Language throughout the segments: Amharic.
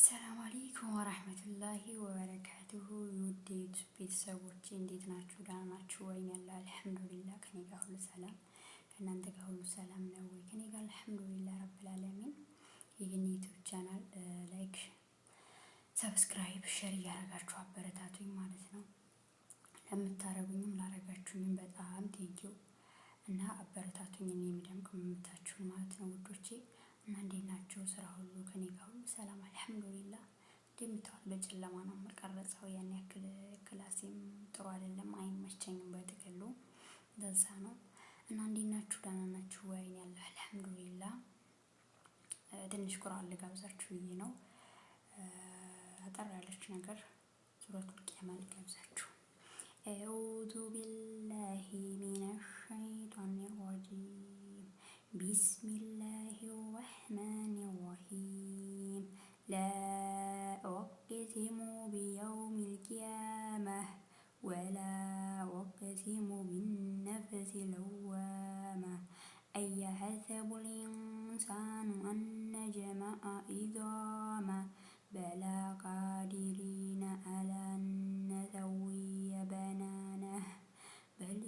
አሰላሙ አለይኩም ወራህመቱላሂ ወበረካቱሁ የውድ ቤተሰቦቼ እንዴት ናችሁ? ደህና ናችሁ ወይ? ያለ አልሐምዱሊላህ ከኔ ጋር ሁሉ ሰላም፣ ከእናንተ ጋር ሁሉ ሰላም ነው ወይ? ከኔ ጋር አልሐምዱሊላህ ረብል ዓለሚን። ይህን ዩቲዩብ ቻናል ላይክ፣ ሰብስክራይብ፣ ሼር እያደረጋችሁ አበረታቱኝ ማለት ነው። ለምታረጉኝም ላረጋችሁኝም በጣም ቴንኪው እና አበረታቱኝ። እኔ የሚደምቅ መምታችሁን ማለት ነው ውዶቼ። እና እንዴት ናችሁ? ስራ ሁሉ ከኔ ጋር ሁሉ ሰላም አልሐምዱሊላህ። እንደምታውቁት በጨለማ ነው የምቀረጸው። ያን ያክል ክላሴም ጥሩ አይደለም፣ አይመቸኝም በጥቅሉ እንደዛ ነው። እና እንዴት ናችሁ? ደህና ናችሁ ወይ? ያለ አልሐምዱሊላህ። ትንሽ ቁርአን ልጋብዛችሁ ብዬ ነው። አጠር ያለች ነገር ሱረቱል ቂያማ ልጋብዛችሁ። አዑዙ ቢላሂ ሚነሽ ሸይጧኒር ረጂም ቢስሚላሂ ረህማኒ ረሂም ላ ኡቅሲሙ ቢየውሚል ቂያመህ ወላ ኡቅሲሙ ቢነፍሲል ለዋመህ አየሐሰቡል ኢንሳኑ አን ነጅመዐ ዒዛመህ በላ ቃዲሪነ ዐላ አን ነሰውየ በናነህ በል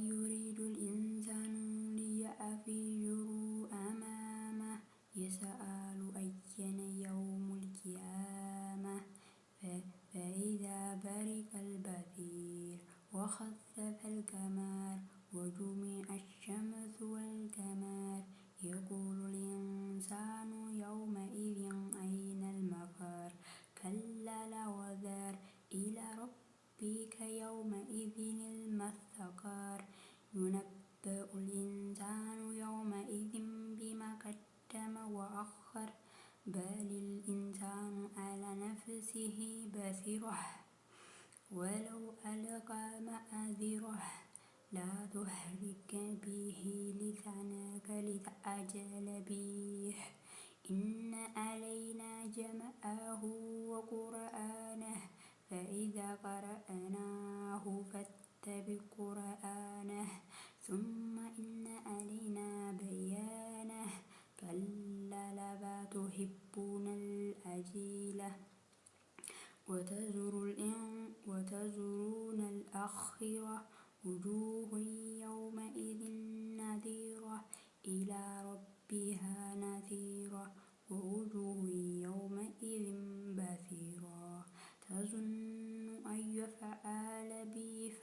ዩሪዱል ኢንሳኑ ሊየፍጁረ አማመህ የስአሉ አየነ የውሙል ቂያመህ ፈኢዛ በሪቀል በሲር ወኸሰፈል ቀመር ወጁሚዐ ሸምሱ ወልቀመር የቁሉል ኢንሳኑ የውመኢዚን አይነል መፈር ከላ ላ ወዘር ኢላ ረቢከ የውመኢዚኒል ሙስተቀር ዩነበኡል ኢንሳኑ የውመኢዚን ቢማ ቀደመ ወአኸር በሊል ኢንሳኑ ዐላ ነፍሲሂ በሲረህ ወለው አልቃ መዓዚረህ ላ ቱሕሪክ ቢሂ ሊሳነከ ሊተዕጀለ ቢህ ኢነ ዐለይና ጀምዐሁ ወቁርአነህ ፈኢዛ ቀረእናሁ ፈተቢዕ ቁርአነህ ሱመ ኢነ ዐለይና በያነህ ከላ ላ ቱሒቡነል ዐጂለተ ወተዙሩነል አኺረተ ውጁሁን የውመኢዚን ናዚረህ ኢላ ረቢሃ ናዚረህ ወውጁሁን የውመኢዚን በሲረህ ተዙኑ አን ዩፍዐለ ቢሃ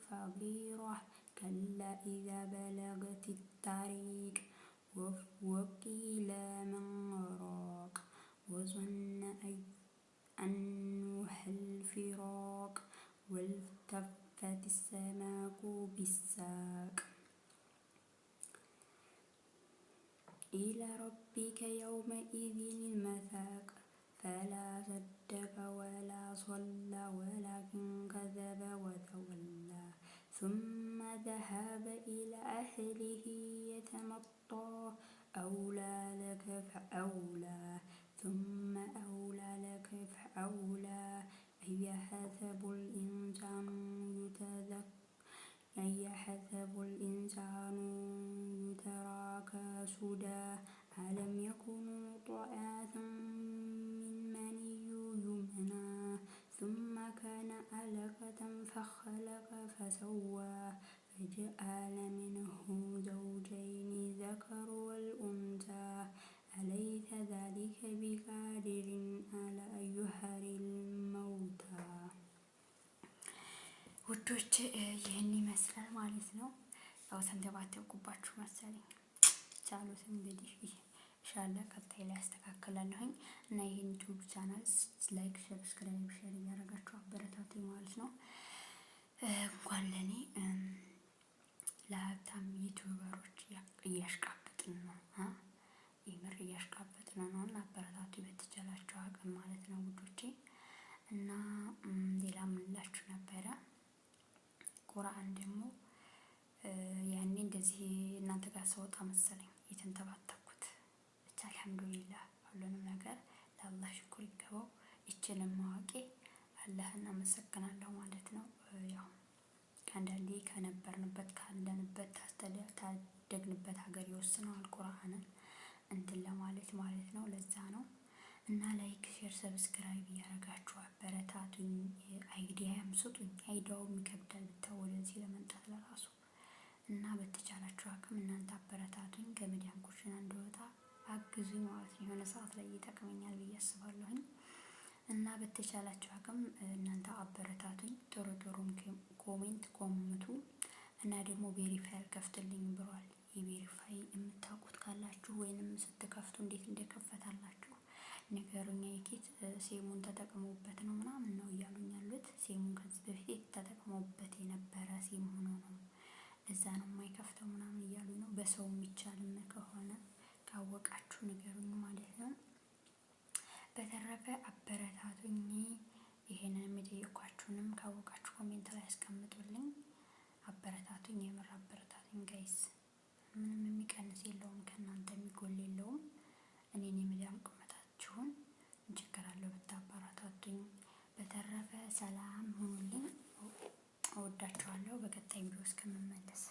ፈቂረህ ከላ ኢዛ በለገቲት ታሪቅ ወቂለ መን ራቅ ወظነ አነሁል ፊራቅ ወልተፈቲስ ሰማኡ ቢሳቅ ኢላ ረቢከ የውመኢዚኒል መሳቅ ፈላ ሰደቀ ወላ ሶላ ወላኪን ከዘበ ወተወላ ሱመ ዘሀበ ኢላ አህሊሂ የተመጣ አውላ ለከ ፈአውላ ሱመ አውላ ለከ ፈአውላ አየሐሰቡል ኢንሳኑ ዩትረከ ሱዳ አለም የኩን ኑጥፈተን ሚን መኒይን ዩምና ሱመ ካነ ዐለቀተን ፈኸለቀ ፈሰዋ ፈጀዐለ ሚንሁ ዘውጀይኒ ዘከረ ወልኡንሳ አለይሰ ዛሊከ ቢቃዲሪን ዐላ አን ዩሕይየል መውታ። ውዶች ይህን ይመስላል ማለት ነው። ያው ተንተባተብኩባችሁ መሰለኝ። ቻሉት እንግዲህ ኢንሻአላህ ቀጣይ ላይ አስተካክላለሁኝ እና ይሄን ዩቲዩብ ቻናል ላይክ፣ ሰብስክራይብ፣ ሼር እያደረጋችሁ አበረታቱኝ ማለት ነው። እንኳን ለኔ ለሀብታም ዩቲዩበሮች እያሽቃበጥን ነው፣ የምር እያሽቃበጥን ነው እና አበረታቱኝ በተቻላችሁ አቅም ማለት ነው ውዶቼ። እና ሌላ ምን እላችሁ ነበረ? ቁርአን ደግሞ ያኔ እንደዚህ እናንተ ጋር ስወጣ መሰለኝ የተንተባተኩት። ብቻ አልሐምዱሊላህ ሁሉንም ነገር ለአላህ ሽኩር ይገባው። ይችንም ማወቄ አላህን አመሰግናለሁ ማለት ነው። ያው አንዳንዴ ከነበርንበት ካለንበት ታደግንበት ሀገር ይወስነዋል ቁርአንን በፊት ማለት ነው። ለዛ ነው እና ላይክ፣ ሼር፣ ሰብስክራይብ እያደረጋችሁ አበረታቱኝ። አይዲያም ስጡኝ። አይዲያውም ይከብዳል ብታው ወደዚህ ለመምጣት ለራሱ እና በተቻላችሁ አቅም እናንተ አበረታቱኝ። ከመዲያም ኩሽና እንደወጣ አግዙኝ ማለት ነው። የሆነ ሰዓት ላይ ይጠቅመኛል ብዬ አስባለሁኝ እና በተቻላችሁ አቅም እናንተ አበረታቱኝ። ጥሩ ኮሜንት ኮምቱ እና ደግሞ ቬሪፋይ አልከፍትልኝ ብሏል። የቬሪፋይ የምታውቁት ካላችሁ ወይንም ስትከፍቱ እንዴት እንደከፈታላችሁ ንገሩኝ። የኪት ሴሙን ተጠቅመውበት ነው ምናምን ነው እያሉኝ ያሉት። ሴሙን ከዚህ በፊት ተጠቅመውበት የነበረ ሴም ሆኖ ነው እዛ ነው የማይከፍተው ምናምን እያሉ ነው። በሰው የሚቻልም ከሆነ ካወቃችሁ ንገሩኝ ማለት ነው። በተረፈ አበረታቱኝ። ይሄንን የጠየኳችሁንም ካወቃችሁ ኮሜንት ላይ ያስቀምጡልኝ። አበረታቱኝ፣ የምር አበረታቱኝ ጋይስ። ምንም የሚቀንስ የለውም፣ ከእናንተ የሚጎል የለውም። እኔን የሚዲያም ቁመታችሁን እንቸገራለሁ ብታበረታቱኝ። በተረፈ ሰላም ሁኑልኝ። እወዳችኋለሁ። በቀጣይ ቪዲዮ እስከምመለስ